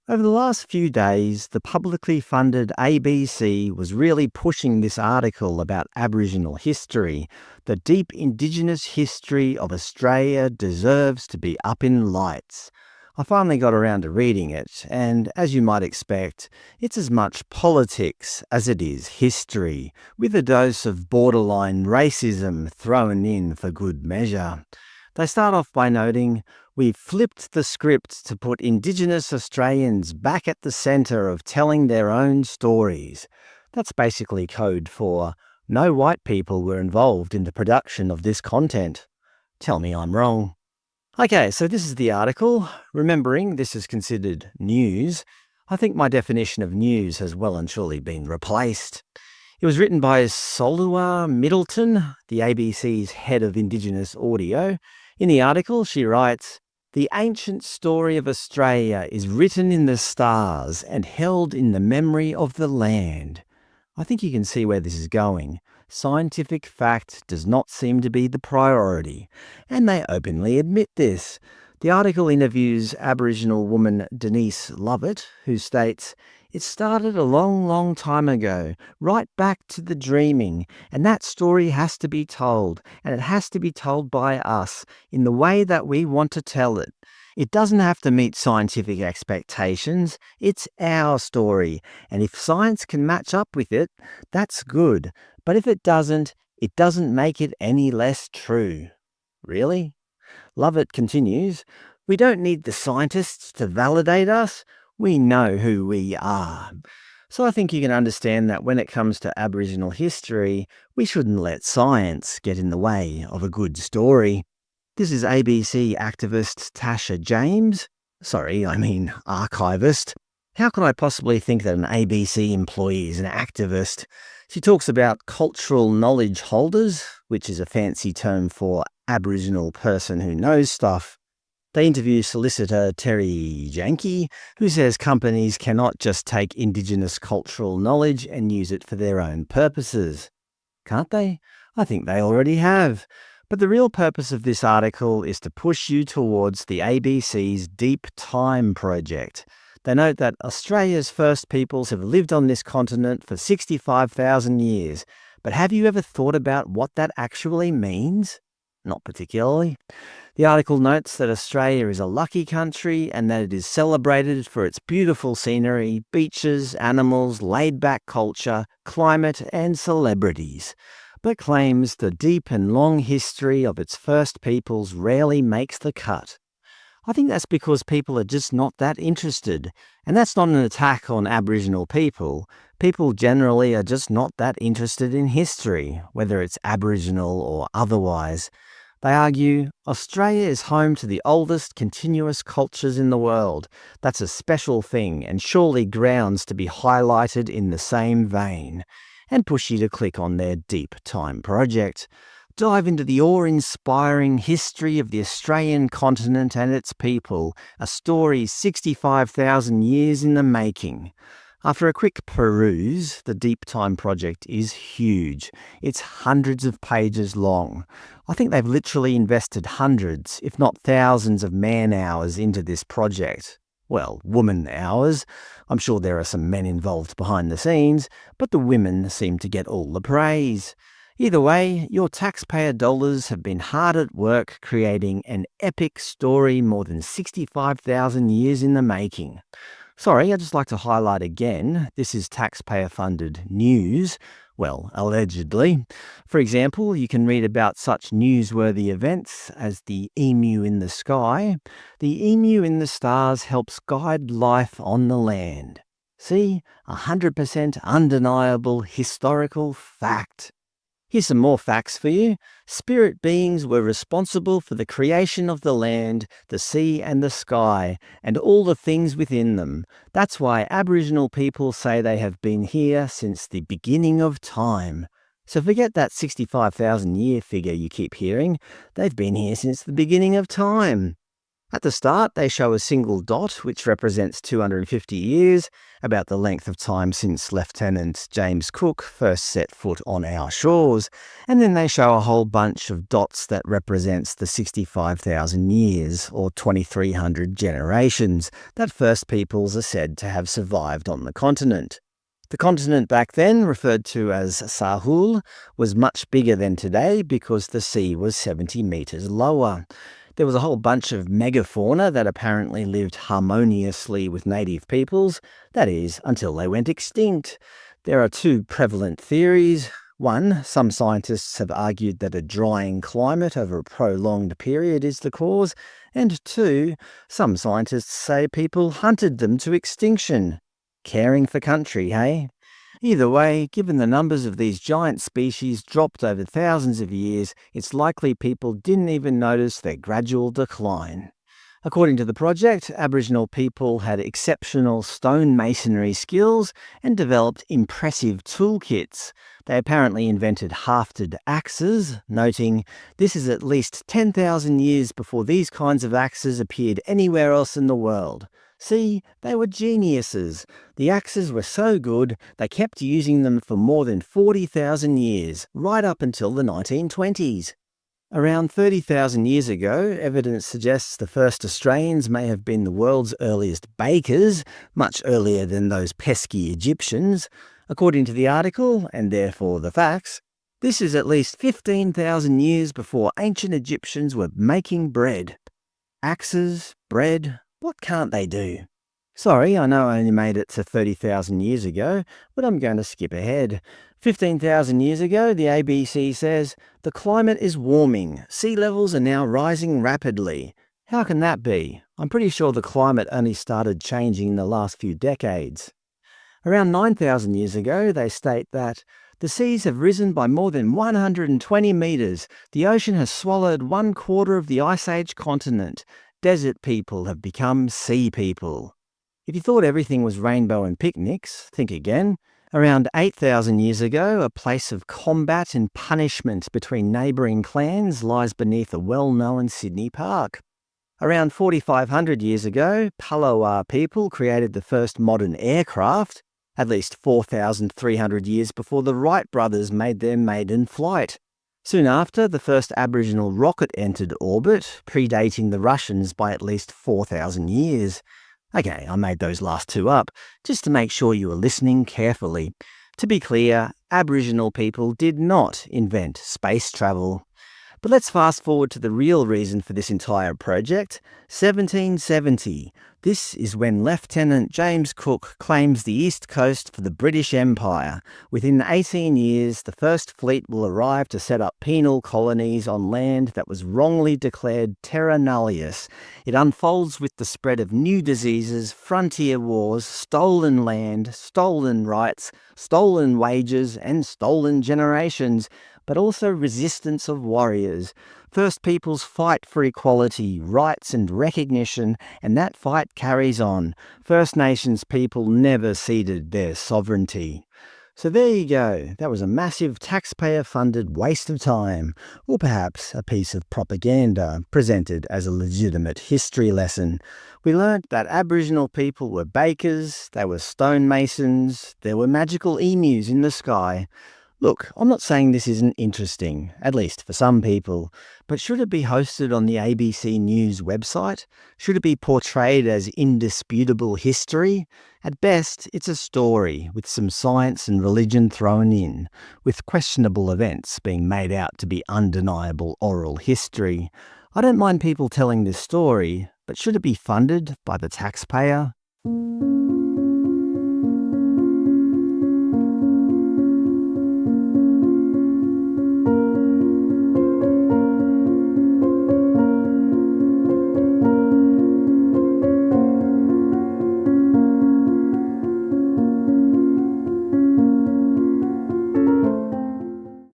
Over the last few days, the publicly funded ABC was really pushing this article about Aboriginal history. The deep Indigenous history of Australia deserves to be up in lights. I finally got around to reading it, and as you might expect, it's as much politics as it is history, with a dose of borderline racism thrown in for good measure. They start off by noting, "We flipped the script to put Indigenous Australians back at the centre of telling their own stories." That's basically code for no white people were involved in the production of this content. Tell me I'm wrong. Okay, so this is the article. Remembering this is considered news, I think my definition of news has well and surely been replaced. It was written by Solua Middleton, the ABC's head of Indigenous audio. In the article, she writes, "The ancient story of Australia is written in the stars and held in the memory of the land." I think you can see where this is going. Scientific fact does not seem to be the priority, and they openly admit this. The article interviews Aboriginal woman Denise Lovett, who states, "It started a long, long time ago, right back to the dreaming, and that story has to be told, and it has to be told by us, in the way that we want to tell it. It doesn't have to meet scientific expectations, it's our story, and if science can match up with it, that's good, but if it doesn't make it any less true." Really? Lovett continues, "We don't need the scientists to validate us. We know who we are." So I think you can understand that when it comes to Aboriginal history, we shouldn't let science get in the way of a good story. This is ABC activist Tasha James. Archivist. How could I possibly think that an ABC employee is an activist? She talks about cultural knowledge holders, which is a fancy term for Aboriginal person who knows stuff. They interview solicitor Terry Janke, who says companies cannot just take Indigenous cultural knowledge and use it for their own purposes. Can't they? I think they already have. But the real purpose of this article is to push you towards the ABC's Deep Time project. They note that Australia's first peoples have lived on this continent for 65,000 years. But have you ever thought about what that actually means? Not particularly. The article notes that Australia is a lucky country and that it is celebrated for its beautiful scenery, beaches, animals, laid-back culture, climate and celebrities, but claims the deep and long history of its first peoples rarely makes the cut. I think that's because people are just not that interested, and that's not an attack on Aboriginal people. People generally are just not that interested in history, whether it's Aboriginal or otherwise. They argue, Australia is home to the oldest continuous cultures in the world. That's a special thing and surely grounds to be highlighted in the same vein, and push you to click on their Deep Time project. Dive into the awe-inspiring history of the Australian continent and its people, a story 65,000 years in the making. After a quick peruse, the Deep Time project is huge. It's hundreds of pages long. I think they've literally invested hundreds, if not thousands of man-hours into this project. Well, woman hours. I'm sure there are some men involved behind the scenes, but the women seem to get all the praise. Either way, your taxpayer dollars have been hard at work creating an epic story more than 65,000 years in the making. Sorry, I'd just like to highlight again, this is taxpayer-funded news. Well, allegedly. For example, you can read about such newsworthy events as the emu in the sky. The emu in the stars helps guide life on the land. See? 100% undeniable historical fact. Here's some more facts for you. Spirit beings were responsible for the creation of the land, the sea and the sky, and all the things within them. That's why Aboriginal people say they have been here since the beginning of time. So forget that 65,000 year figure you keep hearing. They've been here since the beginning of time. At the start, they show a single dot, which represents 250 years, about the length of time since Lieutenant James Cook first set foot on our shores, and then they show a whole bunch of dots that represents the 65,000 years, or 2,300 generations, that First Peoples are said to have survived on the continent. The continent back then, referred to as Sahul, was much bigger than today because the sea was 70 metres lower. There was a whole bunch of megafauna that apparently lived harmoniously with native peoples, that is, until they went extinct. There are two prevalent theories. One, some scientists have argued that a drying climate over a prolonged period is the cause, and two, some scientists say people hunted them to extinction. Caring for country, hey? Either way, given the numbers of these giant species dropped over thousands of years, it's likely people didn't even notice their gradual decline. According to the project, Aboriginal people had exceptional stone masonry skills and developed impressive toolkits. They apparently invented hafted axes, noting, "This is at least 10,000 years before these kinds of axes appeared anywhere else in the world." See, they were geniuses. The axes were so good, they kept using them for more than 40,000 years, right up until the 1920s. Around 30,000 years ago, evidence suggests the first Australians may have been the world's earliest bakers, much earlier than those pesky Egyptians. According to the article, and therefore the facts, this is at least 15,000 years before ancient Egyptians were making bread. Axes, bread, what can't they do? Sorry, I know I only made it to 30,000 years ago, but I'm going to skip ahead. 15,000 years ago, the ABC says, "The climate is warming. Sea levels are now rising rapidly." How can that be? I'm pretty sure the climate only started changing in the last few decades. Around 9,000 years ago, they state that the seas have risen by more than 120 metres. The ocean has swallowed 1/4 of the Ice Age continent. Desert people have become sea people. If you thought everything was rainbow and picnics, think again. Around 8,000 years ago, a place of combat and punishment between neighbouring clans lies beneath a well-known Sydney park. Around 4,500 years ago, Palawa people created the first modern aircraft, at least 4,300 years before the Wright brothers made their maiden flight. Soon after, the first Aboriginal rocket entered orbit, predating the Russians by at least 4,000 years. Okay, I made those last two up, just to make sure you were listening carefully. To be clear, Aboriginal people did not invent space travel. But let's fast forward to the real reason for this entire project, 1770. This is when Lieutenant James Cook claims the east coast for the British Empire. Within 18 years, the first fleet will arrive to set up penal colonies on land that was wrongly declared terra nullius. It unfolds with the spread of new diseases, frontier wars, stolen land, stolen rights, stolen wages, and stolen generations, but also resistance of warriors. First Peoples fight for equality, rights and recognition, and that fight carries on. First Nations people never ceded their sovereignty. So there you go. That was a massive taxpayer-funded waste of time, or perhaps a piece of propaganda presented as a legitimate history lesson. We learnt that Aboriginal people were bakers, they were stonemasons, there were magical emus in the sky. Look, I'm not saying this isn't interesting, at least for some people, but should it be hosted on the ABC News website? Should it be portrayed as indisputable history? At best, it's a story with some science and religion thrown in, with questionable events being made out to be undeniable oral history. I don't mind people telling this story, but should it be funded by the taxpayer?